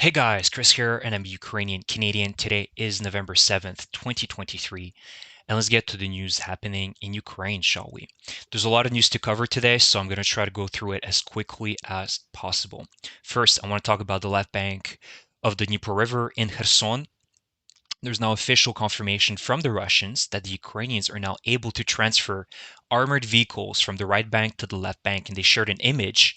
Hey guys, Chris here, and I'm Ukrainian Canadian. Today is November 7th, 2023, and let's get to the news happening in Ukraine, shall we? There's a lot of news to cover today, so I'm going to try to go through it as quickly as possible. First, I want to talk about the left bank of the Dnieper River in Kherson. There's now official confirmation from the Russians that the Ukrainians are now able to transfer armored vehicles from the right bank to the left bank, and they shared an image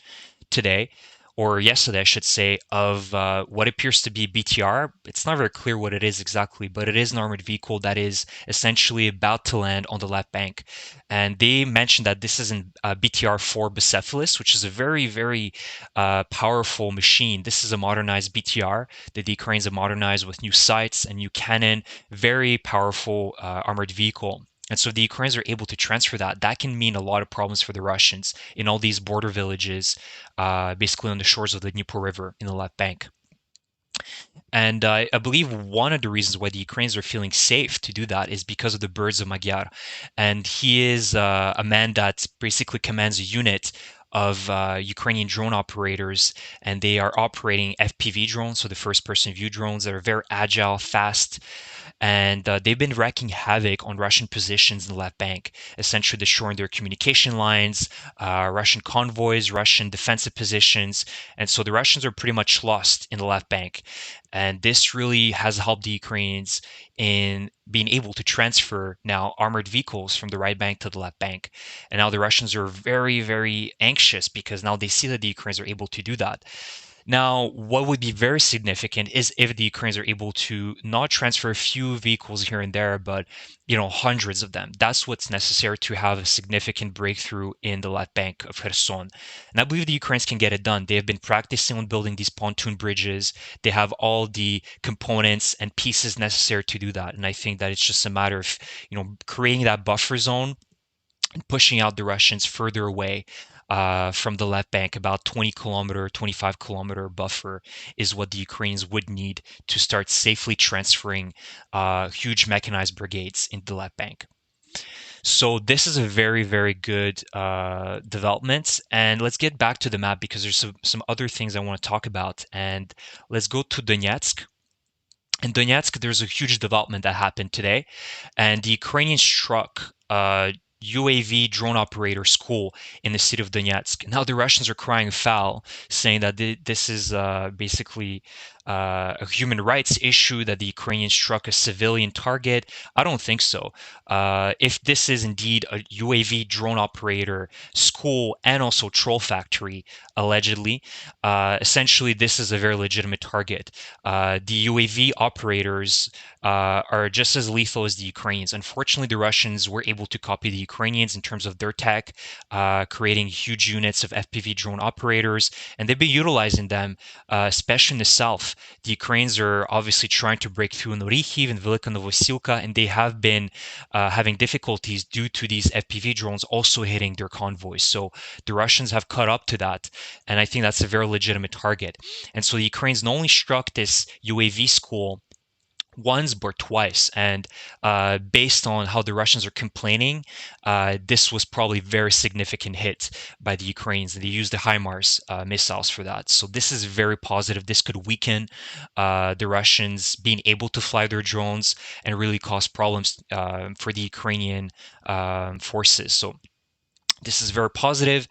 today, or yesterday, I should say, of what appears to be BTR. It's not very clear what it is exactly, but it is an armored vehicle that is essentially about to land on the left bank. And they mentioned that this is an BTR-4 Bucephalus, which is a very, very powerful machine. This is a modernized BTR that the Ukrainians have modernized with new sights and new cannon, very powerful armored vehicle. And so the Ukrainians are able to transfer that. That can mean a lot of problems for the Russians in all these border villages, basically on the shores of the Dnieper River in the left bank. And I believe one of the reasons why the Ukrainians are feeling safe to do that is because of the birds of Magyar. And he is a man that basically commands a unit of Ukrainian drone operators, and they are operating FPV drones, so the first person view drones that are very agile, fast, and they've been wreaking havoc on Russian positions in the left bank, essentially destroying their communication lines, Russian convoys, Russian defensive positions, and so the Russians are pretty much lost in the left bank. And this really has helped the Ukrainians in being able to transfer now armored vehicles from the right bank to the left bank. And now the Russians are very, very anxious because now they see that the Ukrainians are able to do that. Now, what would be very significant is if the Ukrainians are able to not transfer a few vehicles here and there, but hundreds of them. That's what's necessary to have a significant breakthrough in the left bank of Kherson. And I believe the Ukrainians can get it done. They have been practicing on building these pontoon bridges. They have all the components and pieces necessary to do that. And I think that it's just a matter of, creating that buffer zone and pushing out the Russians further away from the left bank. About 20-kilometer, 25-kilometer buffer is what the Ukrainians would need to start safely transferring huge mechanized brigades into the left bank. So this is a very, very good development. And let's get back to the map because there's some other things I want to talk about. And let's go to Donetsk. In Donetsk, there's a huge development that happened today, and the Ukrainians struck UAV drone operator school in the city of Donetsk. Now the Russians are crying foul, saying that this is basically a human rights issue, that the Ukrainians struck a civilian target. I don't think so. If this is indeed a UAV drone operator school and also troll factory, allegedly, essentially this is a very legitimate target. The UAV operators are just as lethal as the Ukrainians. Unfortunately, the Russians were able to copy the Ukrainians in terms of their tech, creating huge units of FPV drone operators, and they've been utilizing them, especially in the south. The Ukrainians are obviously trying to break through in Orikhiv and Velika Novosilka, and they have been having difficulties due to these FPV drones also hitting their convoys. So the Russians have caught up to that, and I think that's a very legitimate target. And so the Ukrainians not only struck this UAV school once but twice, and based on how the Russians are complaining, this was probably a very significant hit by the Ukrainians. They used the HIMARS missiles for that, so this is very positive. This could weaken the Russians being able to fly their drones and really cause problems for the Ukrainian forces. So this is very positive.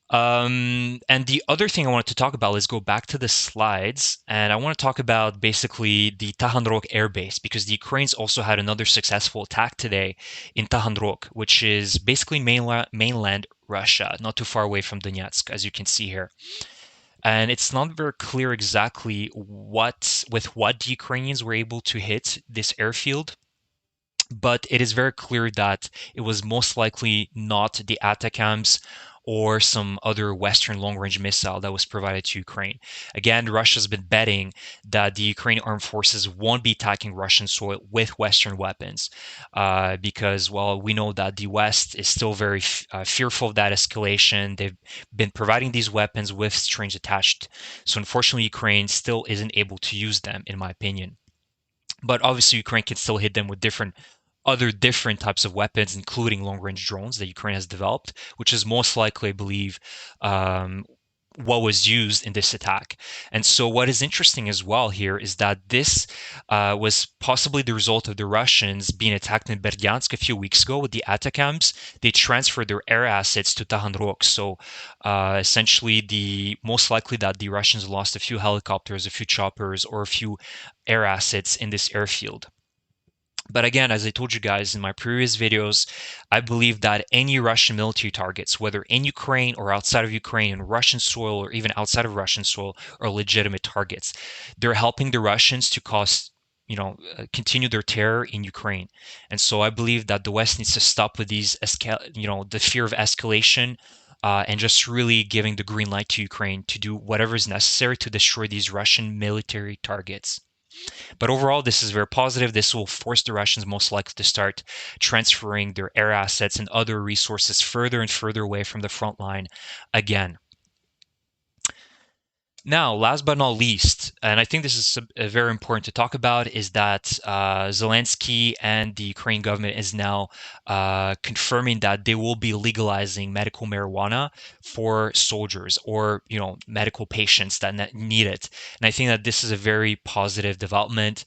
And the other thing I wanted to talk about is go back to the slides, and I want to talk about basically the Tahan Air Base, because the Ukrainians also had another successful attack today in Tahan, which is basically mainland Russia, not too far away from Donetsk, as you can see here. And it's not very clear exactly with what the Ukrainians were able to hit this airfield, but it is very clear that it was most likely not the ATACMS or some other Western long-range missile that was provided to Ukraine. Again, Russia's been betting that the Ukrainian armed forces won't be attacking Russian soil with Western weapons because, well, we know that the West is still very fearful of that escalation. They've been providing these weapons with strings attached. So unfortunately, Ukraine still isn't able to use them, in my opinion. But obviously, Ukraine can still hit them with different types of weapons, including long-range drones that Ukraine has developed, which is most likely, I believe, what was used in this attack. And so, what is interesting as well here is that this was possibly the result of the Russians being attacked in Berdyansk a few weeks ago with the Atacams. They transferred their air assets to Tahan. So, essentially, the most likely that the Russians lost a few helicopters, a few choppers, or a few air assets in this airfield. But again, as I told you guys in my previous videos, I believe that any Russian military targets, whether in Ukraine or outside of Ukraine, in Russian soil or even outside of Russian soil, are legitimate targets. They're helping the Russians to continue their terror in Ukraine. And so I believe that the West needs to stop with the fear of escalation. And just really giving the green light to Ukraine to do whatever is necessary to destroy these Russian military targets. But overall, this is very positive. This will force the Russians most likely to start transferring their air assets and other resources further and further away from the front line again. Now, last but not least, and I think this is very important to talk about, is that Zelensky and the Ukrainian government is now confirming that they will be legalizing medical marijuana for soldiers or medical patients that need it. And I think that this is a very positive development.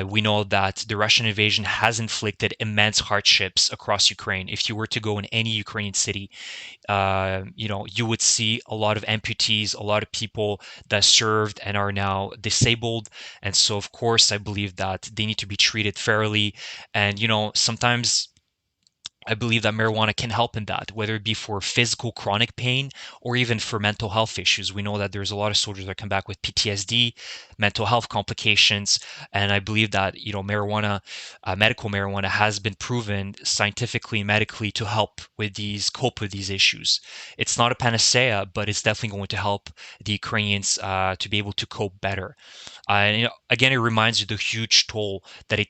We know that the Russian invasion has inflicted immense hardships across Ukraine. If you were to go in any Ukrainian city, you would see a lot of amputees, a lot of people that served and are now disabled. And so, of course, I believe that they need to be treated fairly. And, sometimes I believe that marijuana can help in that, whether it be for physical chronic pain or even for mental health issues. We know that there's a lot of soldiers that come back with PTSD, mental health complications, and I believe that marijuana, medical marijuana, has been proven scientifically, medically to help with cope with these issues. It's not a panacea, but it's definitely going to help the Ukrainians to be able to cope better. And again, it reminds you the huge toll that it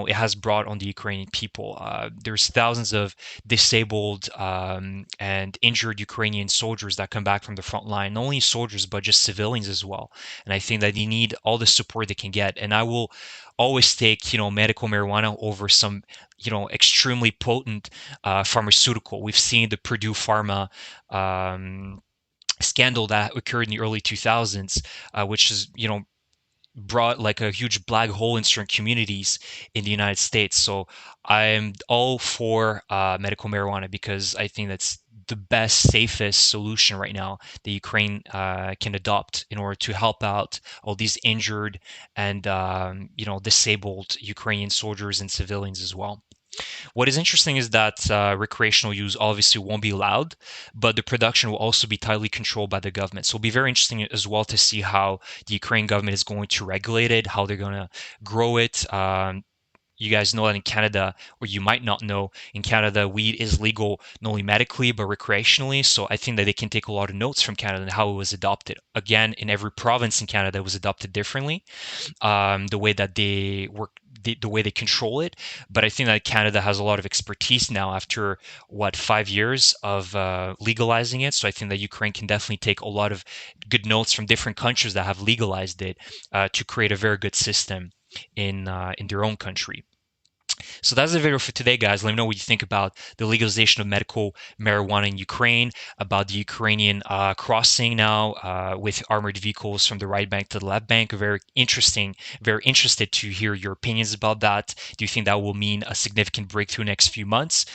has brought on the Ukrainian people. There's thousands of disabled and injured Ukrainian soldiers that come back from the front line, not only soldiers, but just civilians as well. And I think that they need all the support they can get. And I will always take, medical marijuana over some, extremely potent pharmaceutical. We've seen the Purdue Pharma scandal that occurred in the early 2000s, which is, brought like a huge black hole in certain communities in the United States. So I'm all for medical marijuana because I think that's the best, safest solution right now that Ukraine can adopt in order to help out all these injured and disabled Ukrainian soldiers and civilians as well. What is interesting is that recreational use obviously won't be allowed, but the production will also be tightly controlled by the government. So it'll be very interesting as well to see how the Ukrainian government is going to regulate it, how they're going to grow it. You guys know that in Canada, or you might not know, in Canada, weed is legal not only medically but recreationally. So I think that they can take a lot of notes from Canada and how it was adopted. Again, in every province in Canada, it was adopted differently, the way that they work, the way they control it. But I think that Canada has a lot of expertise now after 5 years of legalizing it. So I think that Ukraine can definitely take a lot of good notes from different countries that have legalized it to create a very good system in their own country. So that's the video for today, guys. Let me know what you think about the legalization of medical marijuana in Ukraine, about the Ukrainian crossing now with armored vehicles from the right bank to the left bank. Very interesting, very interested to hear your opinions about that. Do you think that will mean a significant breakthrough next few months?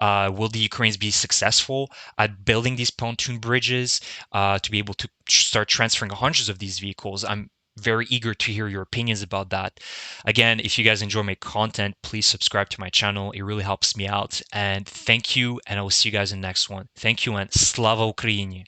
Will the Ukrainians be successful at building these pontoon bridges to be able to start transferring hundreds of these vehicles? I'm very eager to hear your opinions about that. Again, if you guys enjoy my content, please subscribe to my channel. It really helps me out. And thank you, and I will see you guys in the next one. Thank you, and Slava Ukraini!